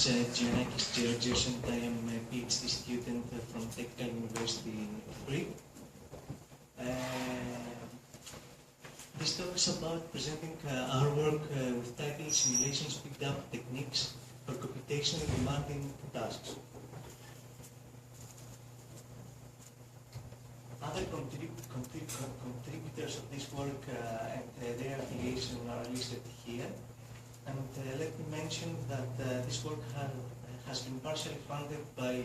Giannakis Georgios, and I am a PhD student from Technical University of Crete. This talk is about presenting our work with title Simulation Speed-Up Techniques for Computationally Demanding Tasks. Other contributors of this work and their affiliation are listed here. And let me mention that this work has been partially funded by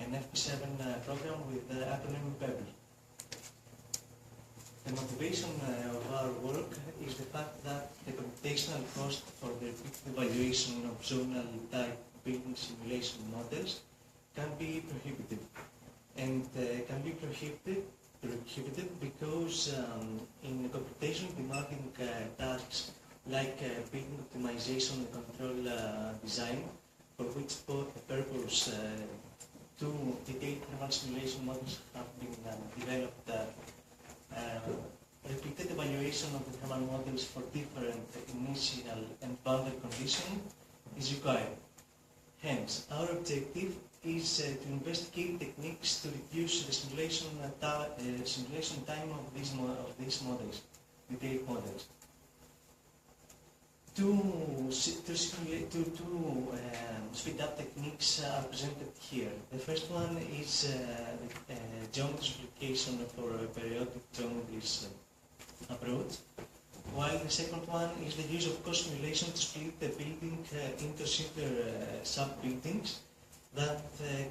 an FP7 program with acronym PEBBLE. The motivation of our work is the fact that the computational cost for the evaluation of zonal type building simulation models can be prohibitive. And can be prohibited because in computation demanding tasks like building optimization and control design, for which purpose two detailed thermal simulation models have been developed, repeated evaluation of the thermal models for different initial and boundary conditions is required. Hence, our objective is to investigate techniques to reduce the simulation time of these models, detailed models. Two speed-up techniques are presented here. The first one is geometry simplification for periodic geometries approach, while the second one is the use of cost simulation to split the building into simpler sub-buildings that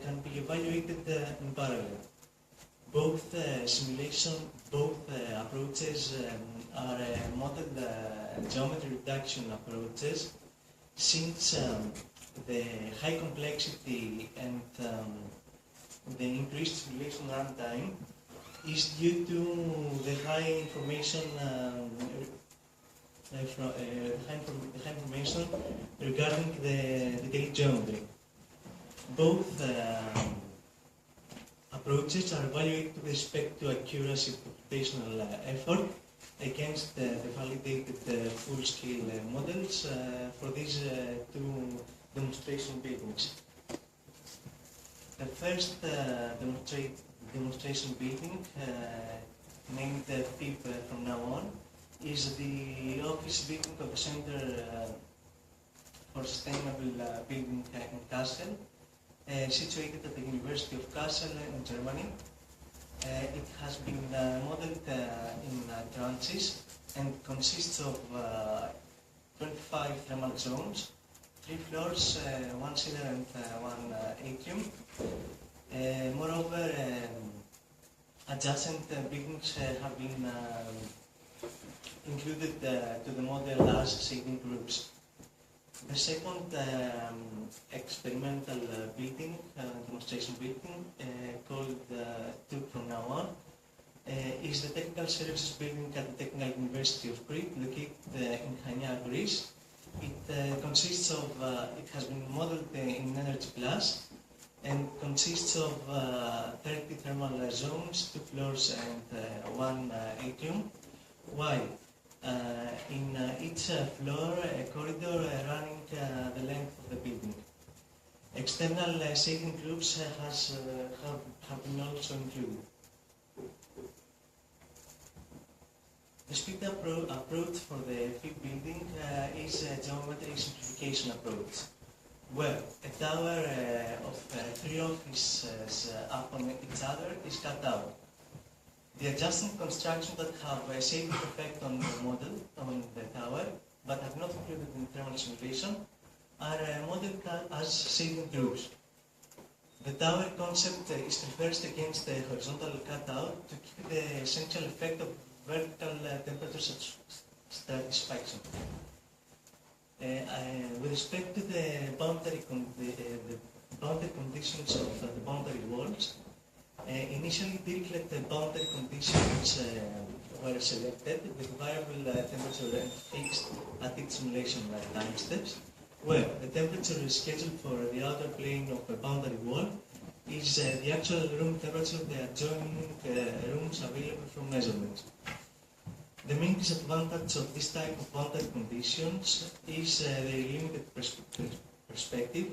can be evaluated in parallel. Both approaches are model geometry reduction approaches, since the high complexity and the increased simulation runtime is due to the high information regarding the detailed geometry. Both approaches are evaluated with respect to accuracy of computational effort against the validated full-scale models for these two demonstration buildings. The first demonstration building, named FIB from now on, is the office building of the Center for Sustainable Building in Kassel, situated at the University of Kassel in Germany. It has been modeled in tranches and consists of 25 thermal zones, 3 floors, 1 cellar and 1 atrium. Moreover, adjacent buildings have been included to the model as shading groups. The second experimental building, demonstration building, called TUB from now on, is the Technical Services building at the Technical University of Crete, located in Chania, Greece. It consists of, it has been modeled in Energy Plus and consists of 30 thermal zones, 2 floors and 1 atrium, while in each floor a corridor running the length of the building. External shading groups have been also included. The speed approach for the FIB building is a geometry simplification approach, where a tower of 3 offices upon each other is cut out. The adjacent constructions that have a shading effect on the model, on the tower, but are not included in thermal simulation, are modeled as shading groups. The tower concept is reversed against the horizontal cutout to keep the essential effect of vertical temperature satisfaction. With respect to the boundary conditions of the boundary walls, initially Dirichlet boundary conditions were selected with variable temperature fixed at each simulation time steps, where the temperature scheduled for the outer plane of a boundary wall is the actual room temperature of the adjoining rooms available from measurements. The main disadvantage of this type of boundary conditions is the limited perspective.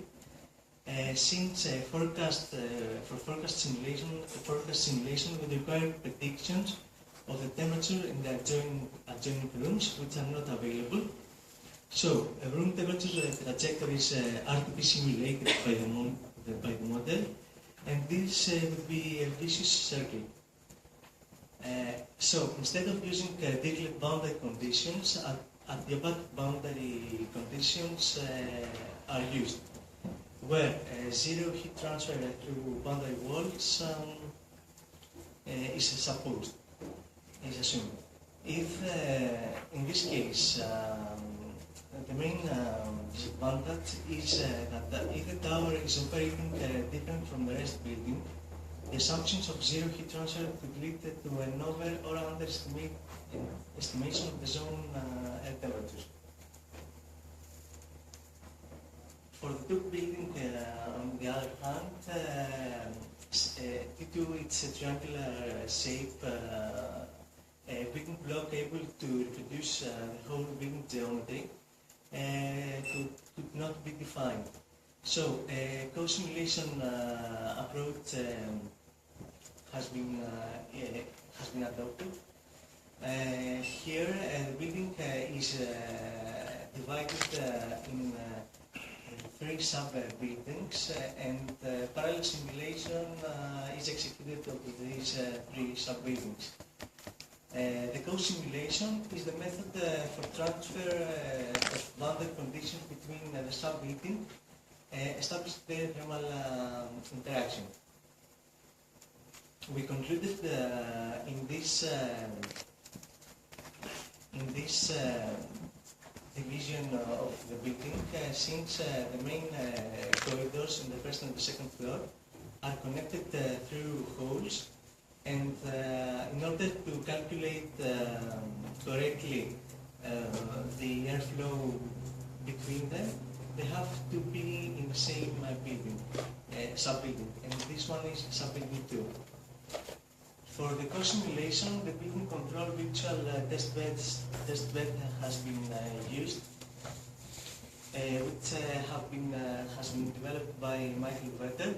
Since forecast simulation would require predictions of the temperature in the adjoining rooms, which are not available. So, room temperature trajectories are to be simulated by the model, and this would be a vicious circle. So, instead of using Dirichlet boundary conditions, adiabatic boundary conditions are used, where zero heat transfer through boundary walls is supposed, is assumed. If, in this case, the main disadvantage is that if the tower is operating different from the rest building, the assumptions of zero heat transfer could lead to an over or underestimation of the zone air temperatures. For the Duke building, on the other hand, due to its triangular shape, a building block able to reproduce the whole building geometry could not be defined. So, a co-simulation approach has been adopted. Here, the building is divided in 3 sub-buildings, and parallel simulation is executed of these 3 sub-buildings. The co-simulation is the method for transfer of boundary conditions between the sub-building, establish their thermal interaction. We concluded in this division of the building, since the main corridors in the first and the second floor are connected through holes, and in order to calculate correctly the airflow between them, they have to be in the same building, sub-building, and this one is sub-building 2. For the co-simulation, the building control virtual test bed has been used, which has been developed by Michael Vetter,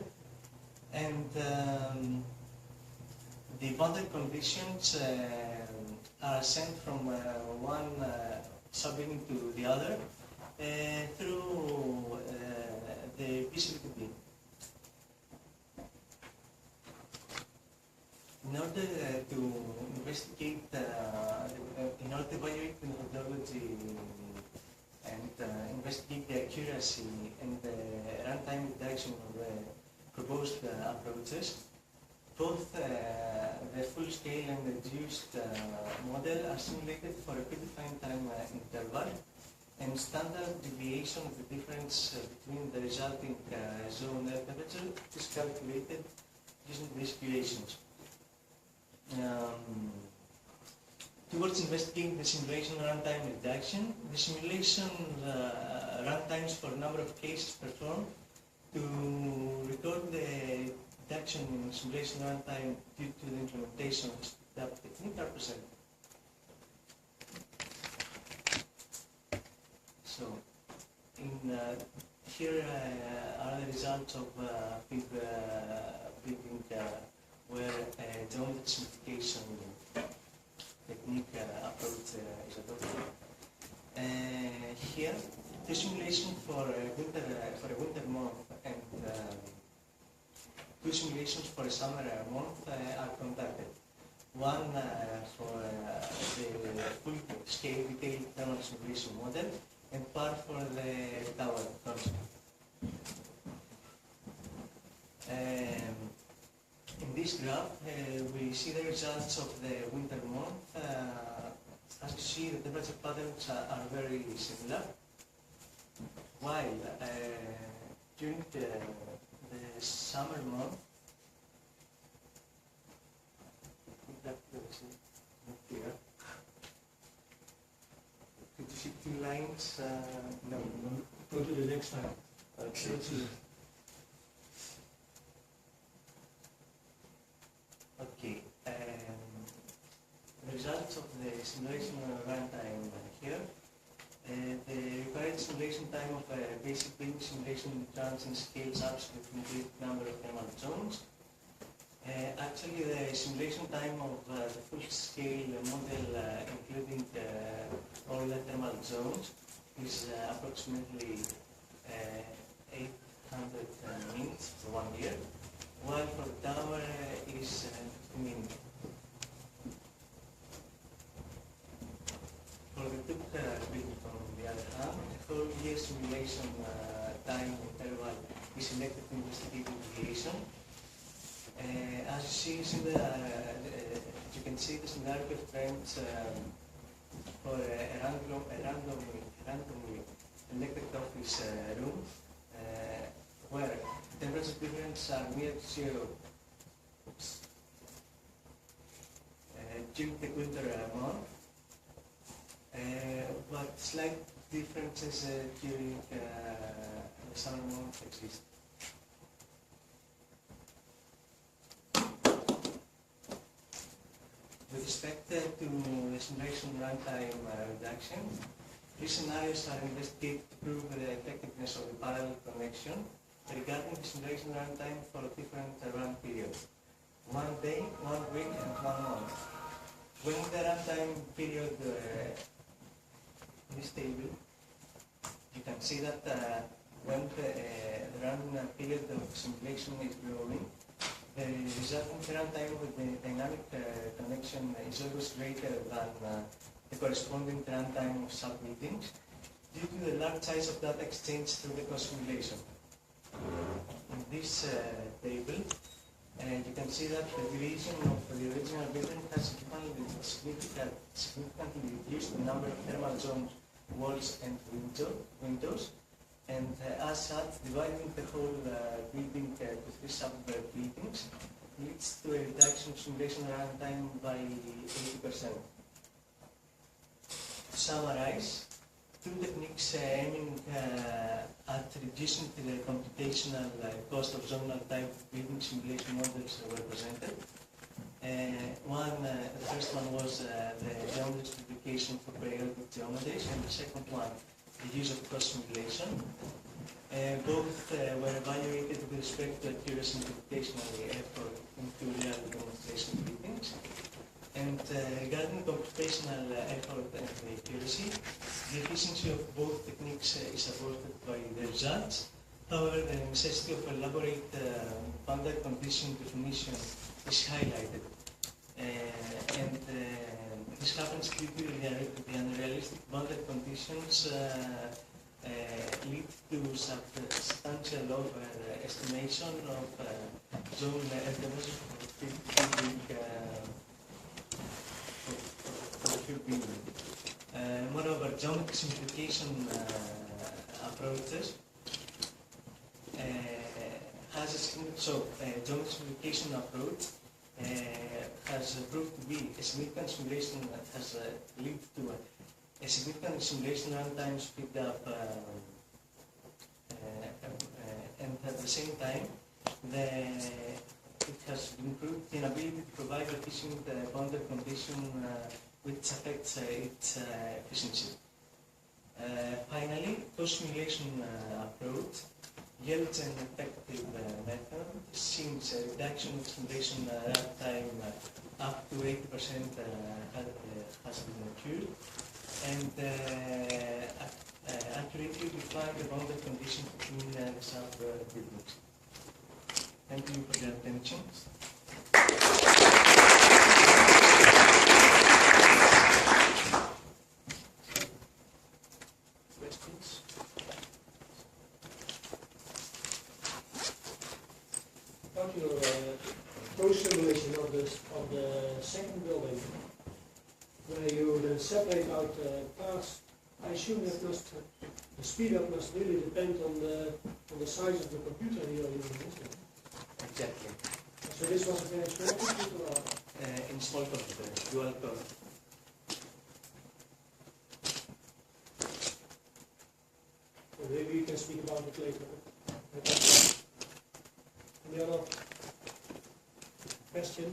and the boundary conditions are sent from one sub-building to the other through the PCBTP. In order to investigate, in order to evaluate the methodology and investigate the accuracy and the runtime reduction of the proposed approaches, both the full-scale and reduced model are simulated for a predefined time interval, and standard deviation of the difference between the resulting zone air temperature is calculated using these equations. Towards investigating the simulation runtime reduction, the simulation runtimes for a number of cases performed to record the reduction in simulation runtime due to the implementation of that technique are presented. So, here are the results of building where a geometry simplification technique approach is adopted. Here, the simulation for a winter month and 2 simulations for a summer month are conducted. One for the full-scale detailed thermal simulation model, and part for the tower concept. In this graph, we see the results of the winter month. As you see, the temperature patterns are very similar, while during the summer month, could you see 2 lines? No. Go to the next slide. Okay. Okay. The results of the simulation runtime here. The required average simulation time of a basic building simulation runs and scales up to the complete number of thermal zones. Actually, the simulation time of the full-scale model, including all the thermal zones, is approximately 800 minutes for 1 year, while for the tower is 50 minutes. For the tube building, on the other hand, the whole year simulation time interval is selected to investigate deviation. As you see, you can see the scenario of trends for a randomly selected office room where temperature differences are near to zero during the winter month, but slight differences during the summer month exist. With respect to the simulation runtime reduction, these scenarios are investigated to prove the effectiveness of the parallel connection regarding the simulation runtime for different run periods: 1 day, 1 week, and 1 month. When the runtime period in this table, you can see that when the run period of simulation is growing, the resulting runtime of the dynamic connection is always greater than the corresponding runtime of sub-buildings due to the large size of data exchange through the cross-simulation. In this table, you can see that the duration of the original building has significantly reduced the number of thermal zones, walls, and windows, and as such, dividing the whole building to 3 sub-buildings leads to a reduction of simulation runtime by 80%. To summarize, 2 techniques aiming at reducing the computational cost of zonal type building simulation models were presented. The first one was the geometry simplification for periodic geometries, and the second one, the use of cross-simulation. Both were evaluated with respect to accuracy and computational effort into real demonstration buildings. And regarding computational effort and accuracy, the efficiency of both techniques is supported by the results. However, the necessity of elaborate boundary condition definition is highlighted. And this happens due to the unrealistic boundary conditions lead to substantial overestimation of zone estimates for the field building. Moreover, geometry simplification approaches has a geometry simplification approach has proved to be a significant simulation that has led to a significant simulation runtime speed up, and at the same time, it has improved the ability to provide efficient boundary condition which affects its efficiency. Finally, post-simulation approach yields an effective method since a reduction of simulation runtime up to 80% has been occurred, and accurately define the boundary condition between the sub-buildings. Thank you for your attention. Questions? About your post-simulation of the second building, where you then separate out parts, I assume that the speed up must really depend on the size of the computer you're using, isn't it? Exactly. So this was a very small computer, or? In small computer, dual core. Well, maybe you can speak about it later. Any other question?